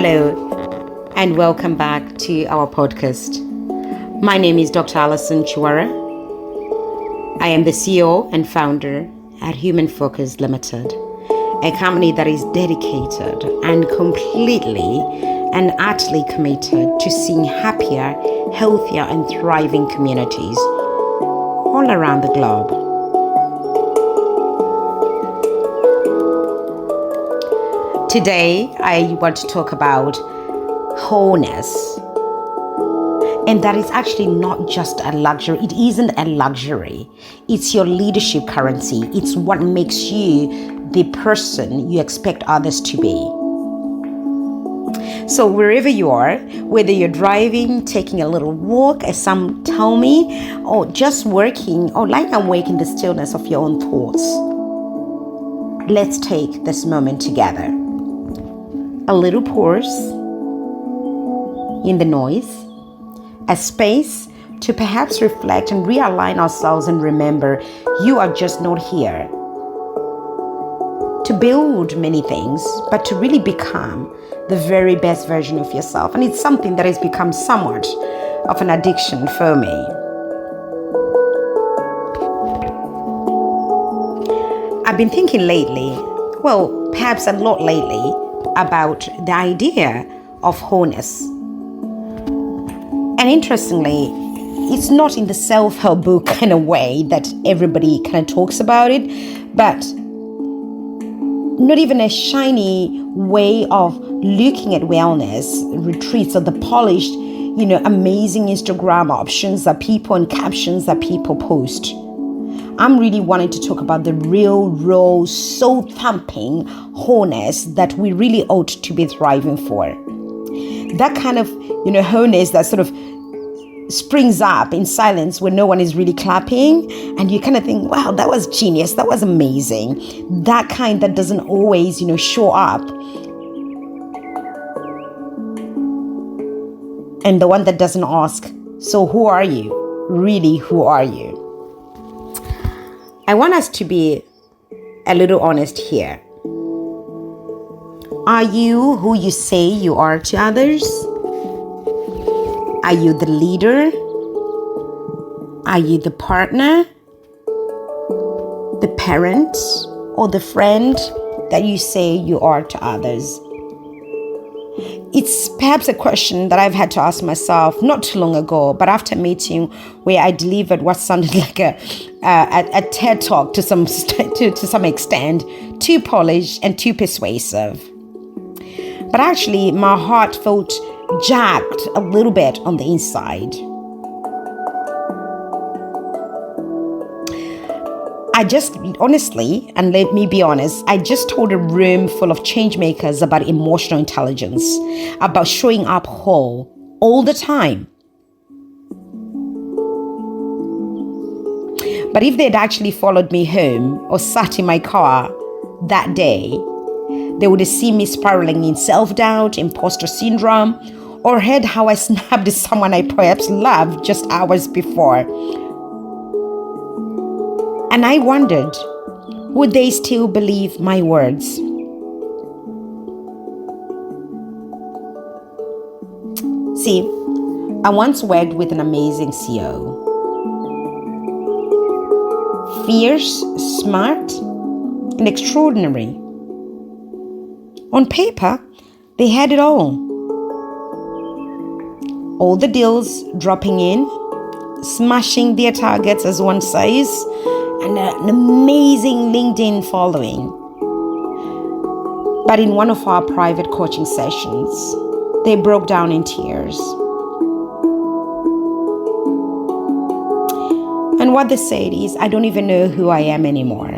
Hello, and welcome back to our podcast. My name is Dr. Alison Chiwara. I am the CEO and founder at Human-Focused Ltd, a company that is dedicated and completely and utterly committed to seeing happier, healthier, and thriving communities all around the globe. Today, I want to talk about wholeness. And that is actually not just a luxury. It isn't a luxury. It's your leadership currency. It's what makes you the person you expect others to be. So wherever you are, whether you're driving, taking a little walk, as some tell me, or just working, or lying awake in the stillness of your own thoughts, let's take this moment together. A little pause in the noise, a space to perhaps reflect and realign ourselves and remember you are just not here to build many things, but to really become the very best version of yourself. And it's something that has become somewhat of an addiction for me. I've been thinking lately, well, perhaps a lot lately, about the idea of wholeness. And interestingly, it's not in the self-help book kind of way that everybody kind of talks about it, but not even a shiny way of looking at wellness retreats or the polished, amazing Instagram options that people and captions that people post. I'm really wanting to talk about the real, raw, soul-thumping wholeness that we really ought to be thriving for. That kind of, wholeness that sort of springs up in silence when no one is really clapping, and you kind of think, wow, that was genius, that was amazing. That kind that doesn't always, show up. And the one that doesn't ask, so who are you? Really, who are you? I want us to be a little honest here. Are you who you say you are to others? Are you the leader? Are you the partner? The parent? Or the friend that you say you are to others? It's perhaps a question that I've had to ask myself not too long ago, but after a meeting where I delivered what sounded like a TED talk to some extent, too polished and too persuasive. But actually, my heart felt jagged a little bit on the inside. I just, honestly, and let me be honest, I just told a room full of change makers about emotional intelligence, about showing up whole all the time. But if they'd actually followed me home or sat in my car that day, they would have seen me spiraling in self-doubt, imposter syndrome, or heard how I snapped at someone I perhaps loved just hours before. And I wondered, would they still believe my words? See, I once worked with an amazing CEO. Fierce, smart, and extraordinary. On paper, they had it all. All the deals dropping in, smashing their targets, as one says, and an amazing LinkedIn following. But in one of our private coaching sessions, they broke down in tears. And what they said is, I don't even know who I am anymore.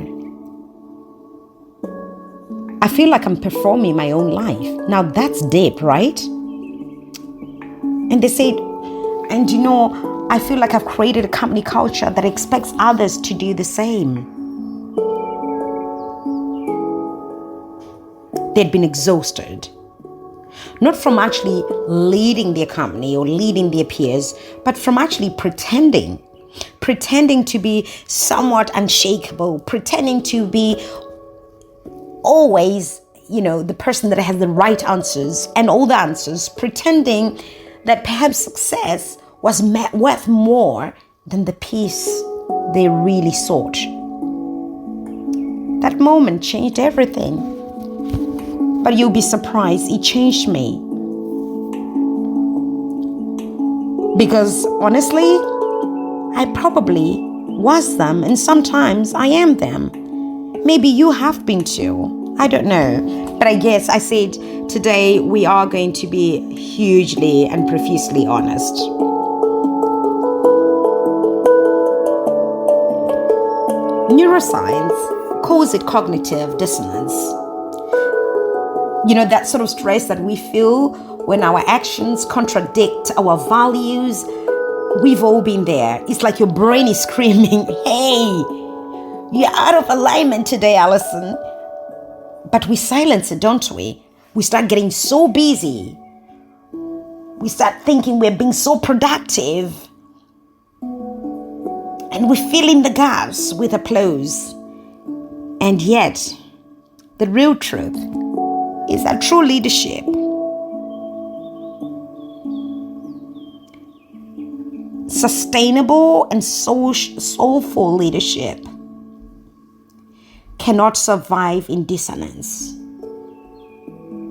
I feel like I'm performing my own life. Now that's deep, right? And they said, and I feel like I've created a company culture that expects others to do the same. They'd been exhausted. Not from actually leading their company or leading their peers, but from actually pretending to be somewhat unshakable, pretending to be always, the person that has the right answers and all the answers, pretending that perhaps success was worth more than the peace they really sought. That moment changed everything. But you'll be surprised, it changed me. Because honestly, I probably was them, and sometimes I am them. Maybe you have been too. I don't know. But I guess I said today we are going to be hugely and profusely honest. Neuroscience calls it cognitive dissonance. That sort of stress that we feel when our actions contradict our values. We've all been there. It's like your brain is screaming, hey, you're out of alignment today, Alison. But we silence it, don't we? We start getting so busy. We start thinking we're being so productive. And we fill in the gaps with applause. And yet, the real truth is that true leadership, sustainable and soulful leadership, cannot survive in dissonance.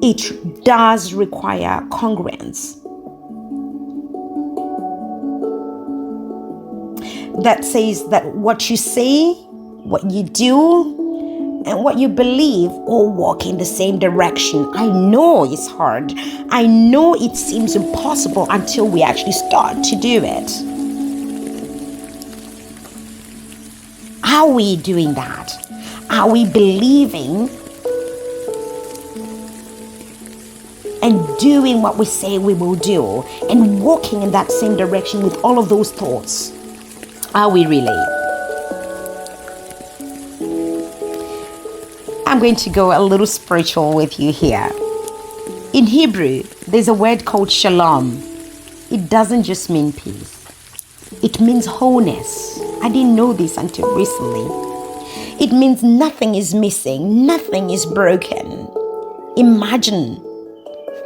It does require congruence. That says that what you say, what you do, and what you believe all walk in the same direction. I know it's hard. I know it seems impossible until we actually start to do it. Are we doing that? Are we believing and doing what we say we will do and walking in that same direction with all of those thoughts? Are we really? I'm going to go a little spiritual with you here. In Hebrew, there's a word called Shalom. It doesn't just mean peace. It means wholeness. I didn't know this until recently. It means nothing is missing, nothing is broken. Imagine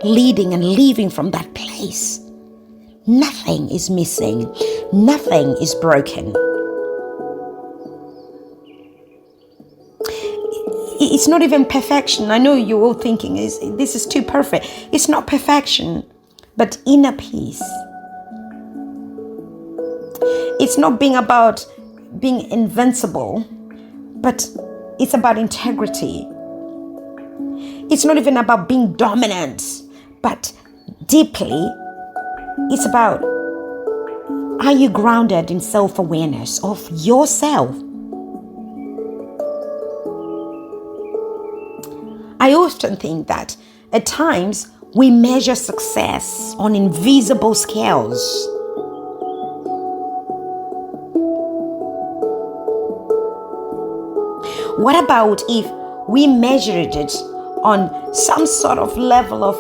leading and leaving from that place. Nothing is missing, nothing is broken. It's not even perfection. I know you're all thinking, this is too perfect. It's not perfection, but inner peace. It's not about being invincible, but it's about integrity. It's not even about being dominant, but deeply, it's about, are you grounded in self-awareness of yourself? I often think that at times we measure success on invisible scales. What about if we measured it on some sort of level of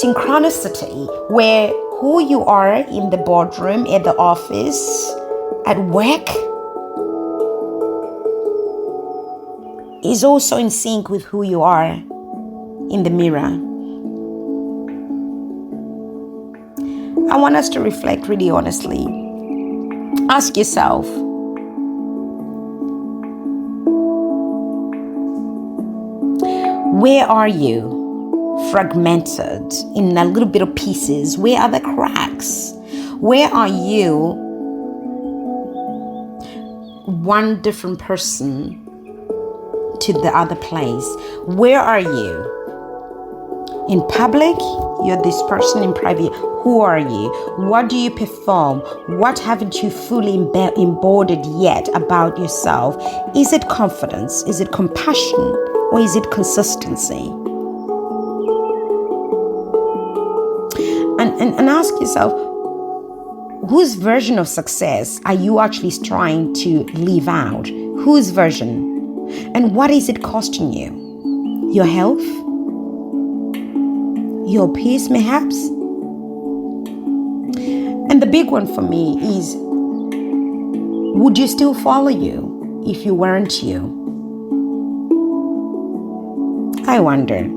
synchronicity where who you are in the boardroom, at the office, at work is also in sync with who you are in the mirror? I want us to reflect really honestly. Ask yourself, where are you fragmented in a little bit of pieces? Where are the cracks? Where are you one different person to the other place? Where are you? In public, you're this person. In private, who are you? What do you perform? What haven't you fully embodied yet about yourself? Is it confidence? Is it compassion? Or is it consistency? And ask yourself, whose version of success are you actually trying to live out? Whose version? And what is it costing you? Your health? Your peace, perhaps? And the big one for me is, would you still follow you if you weren't you? I wonder.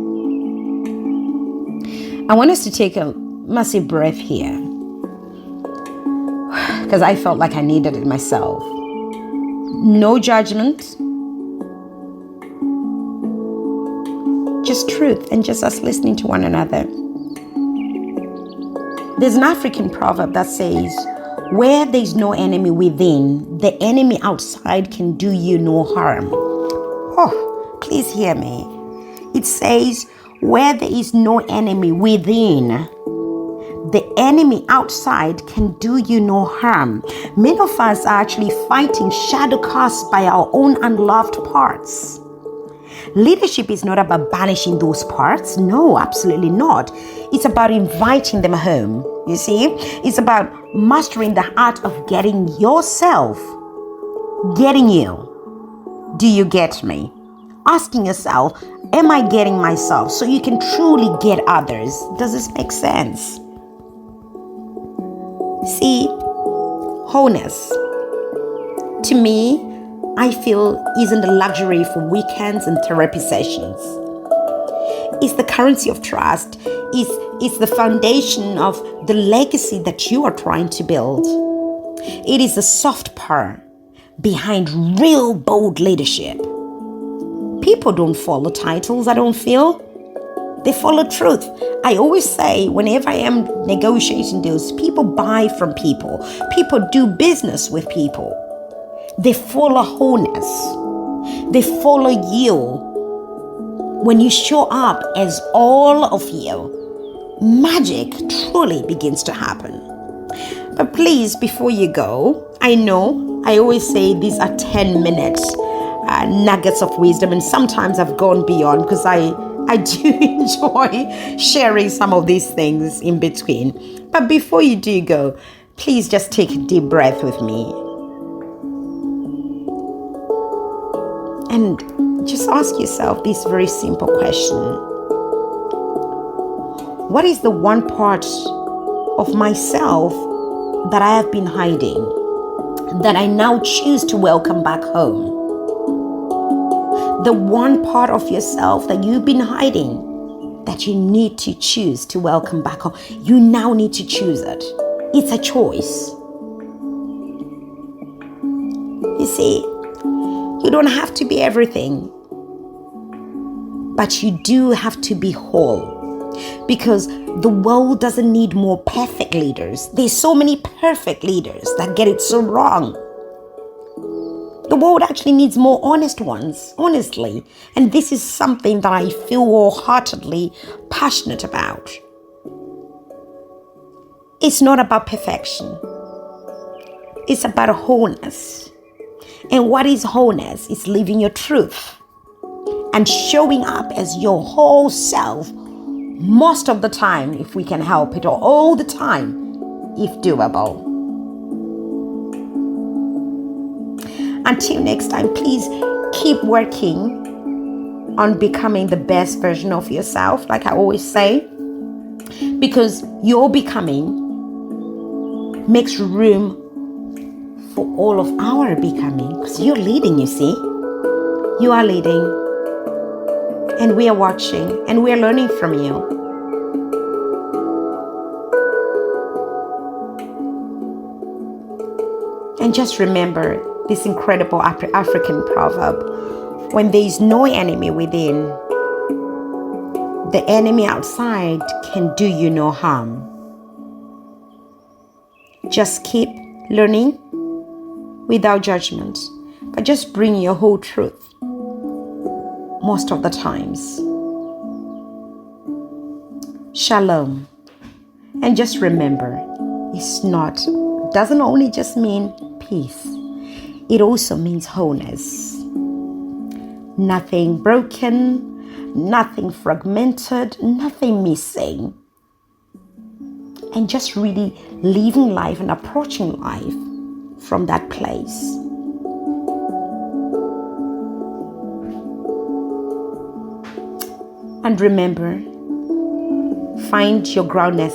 I want us to take a massive breath here because I felt like I needed it myself. No judgment, just truth and just us listening to one another. There's an African proverb that says, where there's no enemy within, the enemy outside can do you no harm. Oh, please hear me. It says, where there is no enemy within, the enemy outside can do you no harm. Many of us are actually fighting shadow cast by our own unloved parts. Leadership is not about banishing those parts. No, absolutely not. It's about inviting them home. You see, it's about mastering the art of getting yourself, getting you. Do you get me? Asking yourself, am I getting myself? So you can truly get others. Does this make sense? See, wholeness, to me, I feel isn't a luxury for weekends and therapy sessions. It's the currency of trust. It's the foundation of the legacy that you are trying to build. It is the soft power behind real bold leadership. People don't follow titles, I don't feel. They follow truth. I always say, whenever I am negotiating deals, people buy from people. People do business with people. They follow wholeness. They follow you. When you show up as all of you, magic truly begins to happen. But please, before you go, I know I always say these are 10 minutes nuggets of wisdom, and sometimes I've gone beyond because I do enjoy sharing some of these things in between. But before you do go, please just take a deep breath with me. And just ask yourself this very simple question. What is the one part of myself that I have been hiding that I now choose to welcome back home? The one part of yourself that you've been hiding that you need to choose to welcome back home. You now need to choose it. It's a choice. You see, you don't have to be everything, but you do have to be whole. Because the world doesn't need more perfect leaders. There's so many perfect leaders that get it so wrong. The world actually needs more honest ones, honestly. And this is something that I feel wholeheartedly passionate about. It's not about perfection. It's about wholeness. And what is wholeness? It's living your truth and showing up as your whole self most of the time, if we can help it, or all the time, if doable. Until next time, please keep working on becoming the best version of yourself, like I always say, because your becoming makes room for all of our becoming, because you're leading, you see. You are leading. And we are watching and we are learning from you. And just remember this incredible African proverb. When there is no enemy within, the enemy outside can do you no harm. Just keep learning without judgment, but just bring your whole truth. Most of the times. Shalom. And just remember, doesn't only just mean peace. It also means wholeness. Nothing broken, nothing fragmented, nothing missing. And just really living life and approaching life from that place. And remember, find your groundness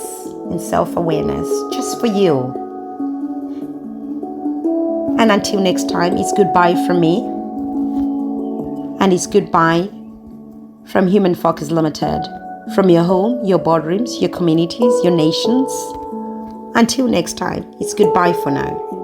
and self-awareness just for you. And until next time, it's goodbye from me. And it's goodbye from Human-Focused Ltd. from your home, your boardrooms, your communities, your nations. Until next time, it's goodbye for now.